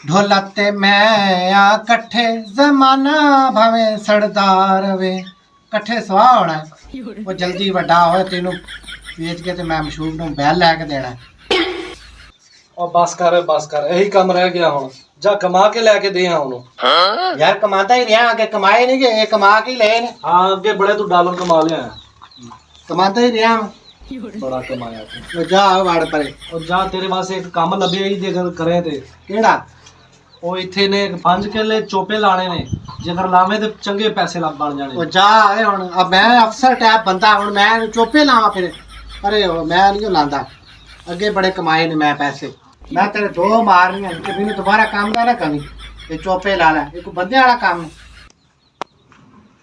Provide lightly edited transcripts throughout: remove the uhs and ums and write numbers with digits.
ढोलक ते मैं आ कट्ठे जमाना भावें सड़दा रवे कट्ठे सुहा होना है। वो जल्दी वड्डा होए तेनू ਵੇਚ ਕੇ ਤੇ ਮੈਂ ਮਸ਼ਹੂਰ ਨੂੰ ਬੈਲ ਲੈ ਕੇ ਦੇਣਾ। ਉਹ ਬਸ ਕਰ ਇਹੀ ਕੰਮ ਰਹਿ ਗਿਆ ਹੁਣ ਜਾ ਕਮਾ ਕੇ ਲੈ ਕੇ ਦੇ ਆ ਉਹਨੂੰ। ਯਾਰ ਕਮਾਉਂਦਾ ਹੀ ਰਿਹਾ ਅੱਗੇ ਕਮਾਏ ਨਹੀਂ ਕਿ ਇਹ ਕਮਾ ਕੇ ਹੀ ਲਏ ਨੇ। ਹਾਂ ਅੱਗੇ ਬੜੇ ਤੂੰ ਡਾਲਰ ਕਮਾ ਲਿਆ ਕਮਾਉਂਦਾ ਹੀ ਰਿਹਾ ਬੜਾ ਕਮਾਇਆ ਤੂੰ। ਉਹ ਜਾ ਵੜ ਪਰੇ। ਉਹ ਜਾ ਤੇਰੇ ਵਾਸਤੇ ਇੱਕ ਕੰਮ ਲੱਭਿਆ ਹੀ ਜੇਕਰ ਕਰੇ ਤੇ। ਕਿਹੜਾ? ਉਹ ਇੱਥੇ ਨੇ 5 ਕਿੱਲੇ ਚੋਪੇ ਲਾਣੇ ਨੇ ਜੇਕਰ ਲਾਵੇਂ ਤੇ ਚੰਗੇ ਪੈਸੇ ਲੱਗ ਬਣ ਜਾਣੇ। ਉਹ ਜਾ ਇਹ ਹੁਣ ਮੈਂ ਅਫਸਰ ਟੈਪ ਬੰਦਾ ਹੁਣ ਮੈਂ ਚੋਪੇ ਲਾਵਾਂ ਫਿਰ? ਅਰੇ ਮੈਂ ਨਹੀਂ ਲਾਂਦਾ ਅੱਗੇ ਬੜੇ ਕਮਾਏ ਨੇ ਮੈਂ ਪੈਸੇ। ਮੈਂ ਤੇਰੇ ਦੋ ਮਾਰਨੀਆਂ ਕਿ ਮੈਨੂੰ ਦੁਬਾਰਾ ਕੰਮ ਦਾ ਨਾ ਕਵੀ ਇਹ ਚੋਪੇ ਲਾ ਲੈ ਇਹ ਕੋਈ ਬੰਦੇ ਵਾਲਾ ਕੰਮ।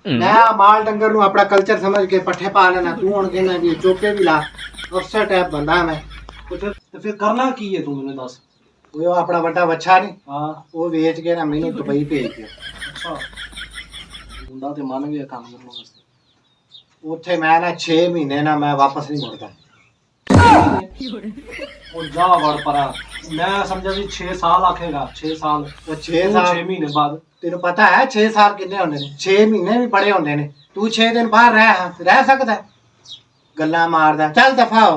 ਮੈਂ ਮਾਲ ਡੰਗਰ ਨੂੰ ਆਪਣਾ ਕਲਚਰ ਸਮਝ ਕੇ ਪੱਠੇ ਪਾ ਲੈਣਾ ਤੂੰ ਹੁਣ ਕਹਿੰਦਾ ਵੀ ਚੋਪੇ ਵੀ ਲਾ। ਅਫਸਰ ਟੈਪ ਬੰਦਾ ਮੈਂ। ਤੇ ਫਿਰ ਕਰਨਾ ਕੀ ਹੈ ਤੂੰ ਮੈਨੂੰ ਦੱਸ। ਉਹ ਆਪਣਾ ਵੱਡਾ ਵੱਛਾ ਨਹੀਂ ਹਾਂ ਉਹ ਵੇਚ ਕੇ ਨਾ ਮੈਨੂੰ ਦੁਬਈ ਭੇਜ ਦਿਓ। ਅੱਛਾ ਮੁੰਡਾ ਤੇ ਮੰਨ ਗਿਆ ਕੰਮ ਕਰਨ ਵਾਸਤੇ। ਉੱਥੇ ਮੈਂ ਨਾ 6 ਮਹੀਨੇ ਨਾ ਮੈਂ ਵਾਪਸ ਨਹੀਂ ਮੁੜਦਾ। ਉਹ ਜਾ ਵੜ ਪਰਾ ਮੈਂ ਸਮਝਿਆ ਸੀ 6 ਸਾਲ ਆਖੇਗਾ 6 ਸਾਲ। ਉਹ 6 ਸਾਲ 6 ਮਹੀਨੇ ਬਾਅਦ ਤੈਨੂੰ ਪਤਾ ਹੈ 6 ਸਾਲ ਕਿੰਨੇ ਹੁੰਦੇ ਨੇ? 6 ਮਹੀਨੇ ਵੀ ਬੜੇ ਹੁੰਦੇ ਨੇ। ਤੂੰ 6 ਦਿਨ ਬਾਹਰ ਰਹਿ ਸਕਦਾ ਗੱਲਾਂ ਮਾਰਦਾ ਚੱਲ ਦਫਾ ਹੋ।